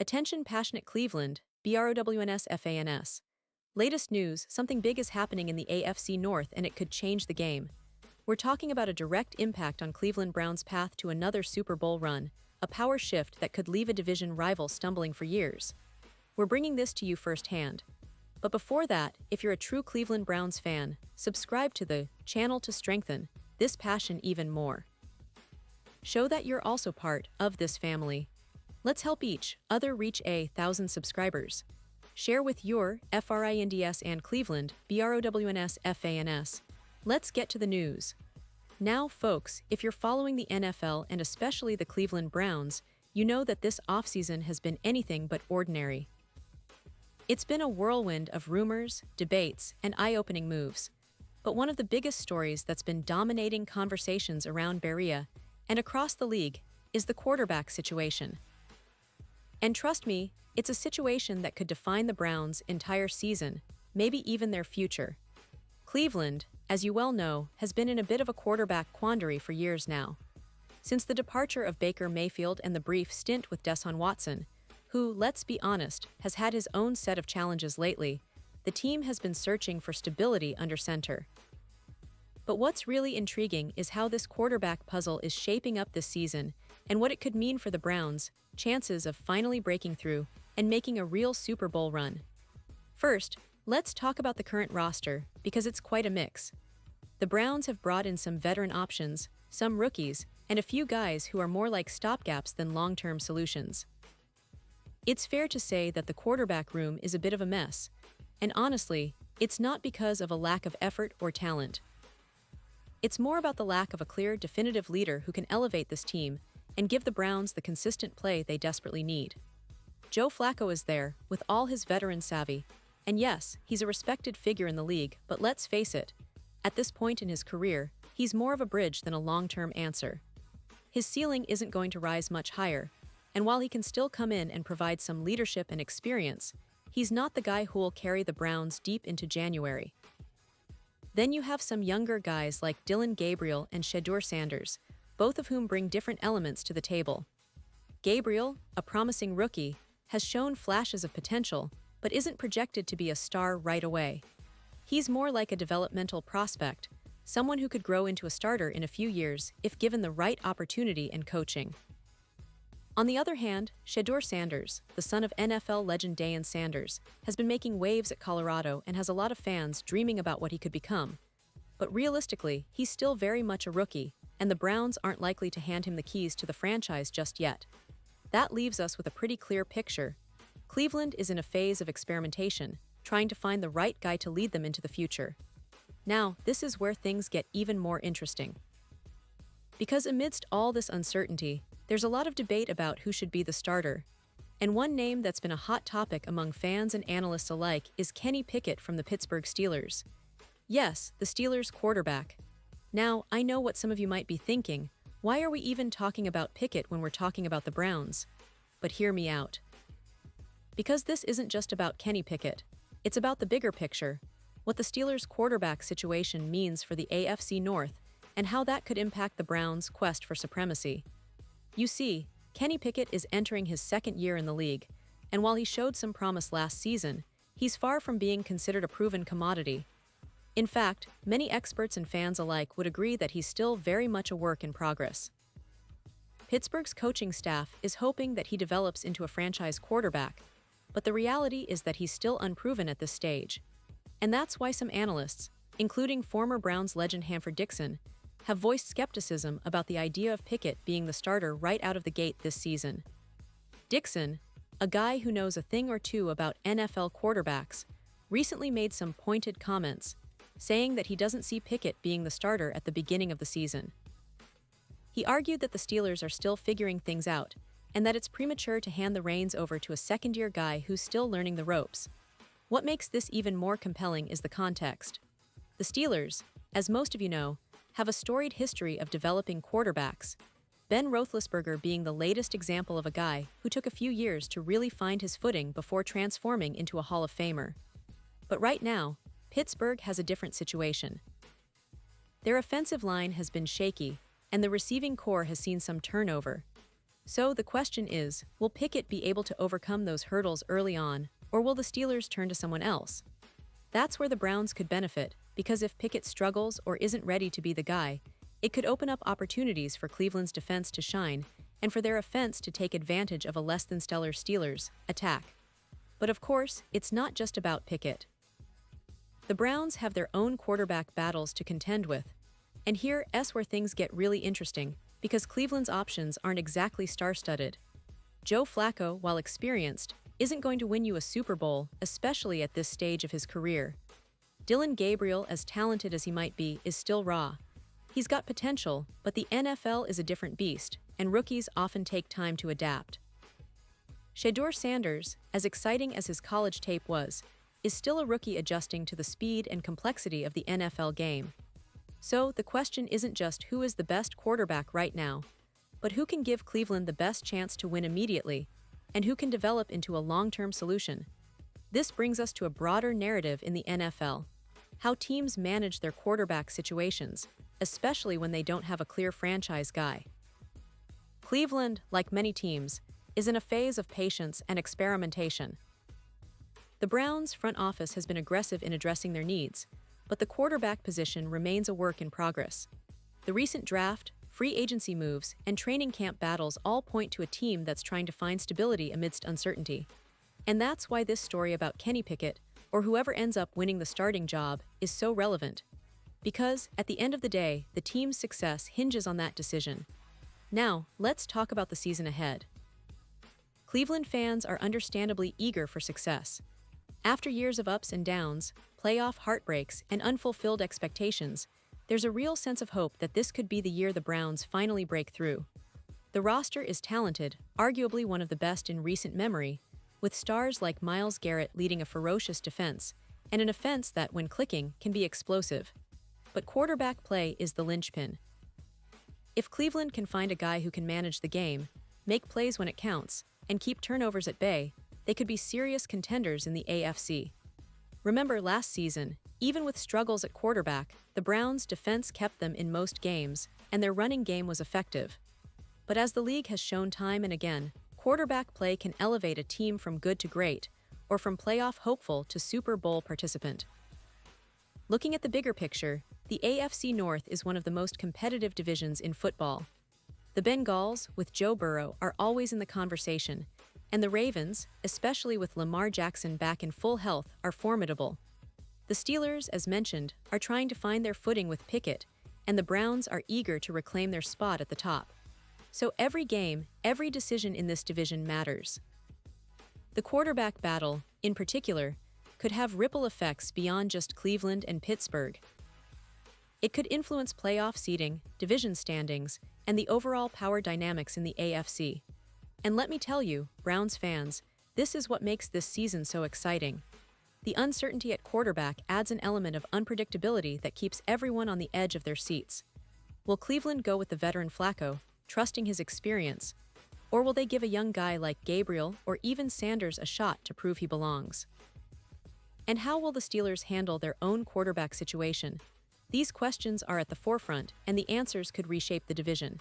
Attention passionate Cleveland, BROWNS. Latest news, something big is happening in the AFC North and it could change the game. We're talking about a direct impact on Cleveland Browns' path to another Super Bowl run, a power shift that could leave a division rival stumbling for years. We're bringing this to you firsthand. But before that, if you're a true Cleveland Browns fan, subscribe to the channel to strengthen this passion even more. Show that you're also part of this family. Let's help each other reach 1,000 subscribers. Share with your FRINDS and Cleveland, BROWNS. Let's get to the news. Now, folks, if you're following the NFL and especially the Cleveland Browns, you know that this offseason has been anything but ordinary. It's been a whirlwind of rumors, debates, and eye-opening moves. But one of the biggest stories that's been dominating conversations around Berea and across the league is the quarterback situation. And trust me, it's a situation that could define the Browns' entire season, maybe even their future. Cleveland, as you well know, has been in a bit of a quarterback quandary for years now. Since the departure of Baker Mayfield and the brief stint with Deshaun Watson, who, let's be honest, has had his own set of challenges lately, the team has been searching for stability under center. But what's really intriguing is how this quarterback puzzle is shaping up this season and what it could mean for the Browns' chances of finally breaking through and making a real Super Bowl run. First, let's talk about the current roster, because it's quite a mix. The Browns have brought in some veteran options, some rookies, and a few guys who are more like stopgaps than long-term solutions. It's fair to say that the quarterback room is a bit of a mess, and honestly, it's not because of a lack of effort or talent. It's more about the lack of a clear, definitive leader who can elevate this team and give the Browns the consistent play they desperately need. Joe Flacco is there, with all his veteran savvy, and yes, he's a respected figure in the league, but let's face it, at this point in his career, he's more of a bridge than a long-term answer. His ceiling isn't going to rise much higher, and while he can still come in and provide some leadership and experience, he's not the guy who'll carry the Browns deep into January. Then you have some younger guys like Dillon Gabriel and Shedeur Sanders, both of whom bring different elements to the table. Gabriel, a promising rookie, has shown flashes of potential, but isn't projected to be a star right away. He's more like a developmental prospect, someone who could grow into a starter in a few years if given the right opportunity and coaching. On the other hand, Shedeur Sanders, the son of NFL legend Deion Sanders, has been making waves at Colorado and has a lot of fans dreaming about what he could become. But realistically, he's still very much a rookie, and the Browns aren't likely to hand him the keys to the franchise just yet. That leaves us with a pretty clear picture. Cleveland is in a phase of experimentation, trying to find the right guy to lead them into the future. Now, this is where things get even more interesting. Because amidst all this uncertainty, there's a lot of debate about who should be the starter. And one name that's been a hot topic among fans and analysts alike is Kenny Pickett from the Pittsburgh Steelers. Yes, the Steelers' quarterback. Now, I know what some of you might be thinking. Why are we even talking about Pickett when we're talking about the Browns? But hear me out. Because this isn't just about Kenny Pickett. It's about the bigger picture, what the Steelers' quarterback situation means for the AFC North, and how that could impact the Browns' quest for supremacy. You see, Kenny Pickett is entering his second year in the league, and while he showed some promise last season, he's far from being considered a proven commodity. In fact, many experts and fans alike would agree that he's still very much a work in progress. Pittsburgh's coaching staff is hoping that he develops into a franchise quarterback, but the reality is that he's still unproven at this stage. And that's why some analysts, including former Browns legend Hanford Dixon, have voiced skepticism about the idea of Pickett being the starter right out of the gate this season. Dixon, a guy who knows a thing or two about NFL quarterbacks, recently made some pointed comments, saying that he doesn't see Pickett being the starter at the beginning of the season. He argued that the Steelers are still figuring things out, and that it's premature to hand the reins over to a second-year guy who's still learning the ropes. What makes this even more compelling is the context. The Steelers, as most of you know, have a storied history of developing quarterbacks, Ben Roethlisberger being the latest example of a guy who took a few years to really find his footing before transforming into a Hall of Famer. But right now, Pittsburgh has a different situation. Their offensive line has been shaky, and the receiving core has seen some turnover. So the question is, will Pickett be able to overcome those hurdles early on, or will the Steelers turn to someone else? That's where the Browns could benefit, because if Pickett struggles or isn't ready to be the guy, it could open up opportunities for Cleveland's defense to shine and for their offense to take advantage of a less-than-stellar Steelers attack. But of course, it's not just about Pickett. The Browns have their own quarterback battles to contend with, and here's where things get really interesting, because Cleveland's options aren't exactly star-studded. Joe Flacco, while experienced, isn't going to win you a Super Bowl, especially at this stage of his career. Dillon Gabriel, as talented as he might be, is still raw. He's got potential, but the NFL is a different beast, and rookies often take time to adapt. Shedeur Sanders, as exciting as his college tape was, is still a rookie adjusting to the speed and complexity of the NFL game. So, the question isn't just who is the best quarterback right now, but who can give Cleveland the best chance to win immediately, and who can develop into a long-term solution. This brings us to a broader narrative in the NFL: how teams manage their quarterback situations, especially when they don't have a clear franchise guy. Cleveland, like many teams, is in a phase of patience and experimentation. The Browns' front office has been aggressive in addressing their needs, but the quarterback position remains a work in progress. The recent draft, free agency moves, and training camp battles all point to a team that's trying to find stability amidst uncertainty. And that's why this story about Kenny Pickett, or whoever ends up winning the starting job, is so relevant. Because, at the end of the day, the team's success hinges on that decision. Now, let's talk about the season ahead. Cleveland fans are understandably eager for success. After years of ups and downs, playoff heartbreaks, and unfulfilled expectations, there's a real sense of hope that this could be the year the Browns finally break through. The roster is talented, arguably one of the best in recent memory, with stars like Myles Garrett leading a ferocious defense, and an offense that, when clicking, can be explosive. But quarterback play is the linchpin. If Cleveland can find a guy who can manage the game, make plays when it counts, and keep turnovers at bay, they could be serious contenders in the AFC. Remember last season, even with struggles at quarterback, the Browns' defense kept them in most games, and their running game was effective. But as the league has shown time and again, quarterback play can elevate a team from good to great, or from playoff hopeful to Super Bowl participant. Looking at the bigger picture, the AFC North is one of the most competitive divisions in football. The Bengals, with Joe Burrow, are always in the conversation, and the Ravens, especially with Lamar Jackson back in full health, are formidable. The Steelers, as mentioned, are trying to find their footing with Pickett, and the Browns are eager to reclaim their spot at the top. So every game, every decision in this division matters. The quarterback battle, in particular, could have ripple effects beyond just Cleveland and Pittsburgh. It could influence playoff seeding, division standings, and the overall power dynamics in the AFC. And let me tell you, Browns fans, this is what makes this season so exciting. The uncertainty at quarterback adds an element of unpredictability that keeps everyone on the edge of their seats. Will Cleveland go with the veteran Flacco, trusting his experience, or will they give a young guy like Gabriel or even Sanders a shot to prove he belongs? And how will the Steelers handle their own quarterback situation? These questions are at the forefront, and the answers could reshape the division.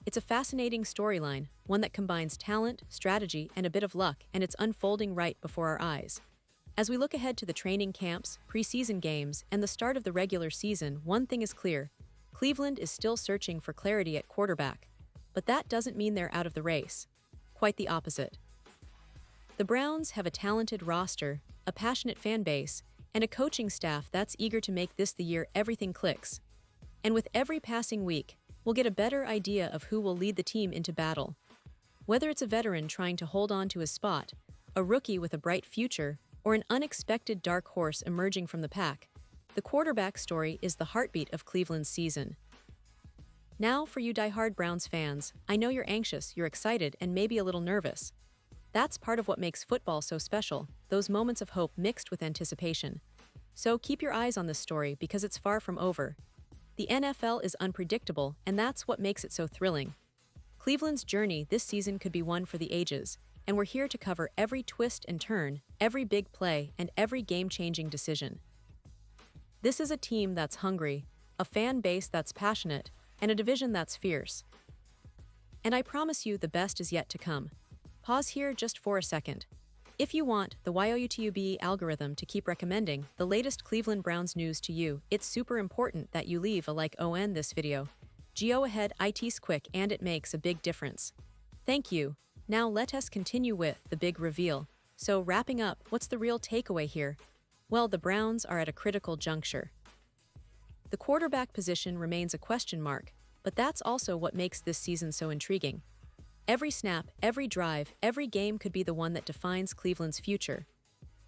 It's a fascinating storyline, one that combines talent, strategy, and a bit of luck, and it's unfolding right before our eyes. As we look ahead to the training camps, preseason games, and the start of the regular season, one thing is clear: Cleveland is still searching for clarity at quarterback. But that doesn't mean they're out of the race. Quite the opposite. The Browns have a talented roster, a passionate fan base, and a coaching staff that's eager to make this the year everything clicks. And with every passing week, we'll get a better idea of who will lead the team into battle. Whether it's a veteran trying to hold on to his spot, a rookie with a bright future, or an unexpected dark horse emerging from the pack, the quarterback story is the heartbeat of Cleveland's season. Now, for you diehard Browns fans, I know you're anxious, you're excited, and maybe a little nervous. That's part of what makes football so special, those moments of hope mixed with anticipation. So keep your eyes on this story because it's far from over. The NFL is unpredictable, and that's what makes it so thrilling. Cleveland's journey this season could be one for the ages, and we're here to cover every twist and turn, every big play, and every game-changing decision. This is a team that's hungry, a fan base that's passionate, and a division that's fierce. And I promise you the best is yet to come. Pause here just for a second. If you want the YouTube algorithm to keep recommending the latest Cleveland Browns news to you, it's super important that you leave a like on this video. Go ahead, it's quick and it makes a big difference. Thank you. Now let us continue with the big reveal. So wrapping up, what's the real takeaway here? Well, the Browns are at a critical juncture. The quarterback position remains a question mark, but that's also what makes this season so intriguing. Every snap, every drive, every game could be the one that defines Cleveland's future.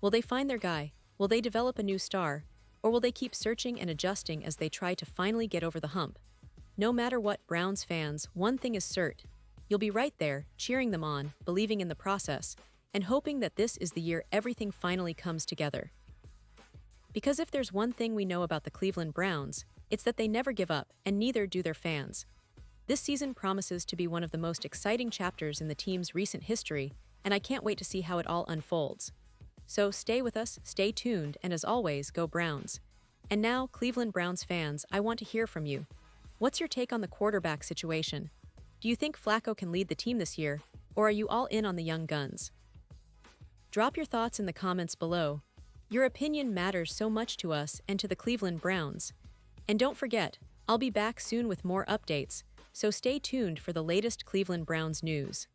Will they find their guy? Will they develop a new star? Or will they keep searching and adjusting as they try to finally get over the hump? No matter what, Browns fans, one thing is certain. You'll be right there, cheering them on, believing in the process, and hoping that this is the year everything finally comes together. Because if there's one thing we know about the Cleveland Browns, it's that they never give up, and neither do their fans. This season promises to be one of the most exciting chapters in the team's recent history, and I can't wait to see how it all unfolds. So stay with us, stay tuned, and as always, go Browns. And now, Cleveland Browns fans, I want to hear from you. What's your take on the quarterback situation? Do you think Flacco can lead the team this year, or are you all in on the young guns? Drop your thoughts in the comments below. Your opinion matters so much to us and to the Cleveland Browns. And don't forget, I'll be back soon with more updates, so stay tuned for the latest Cleveland Browns news.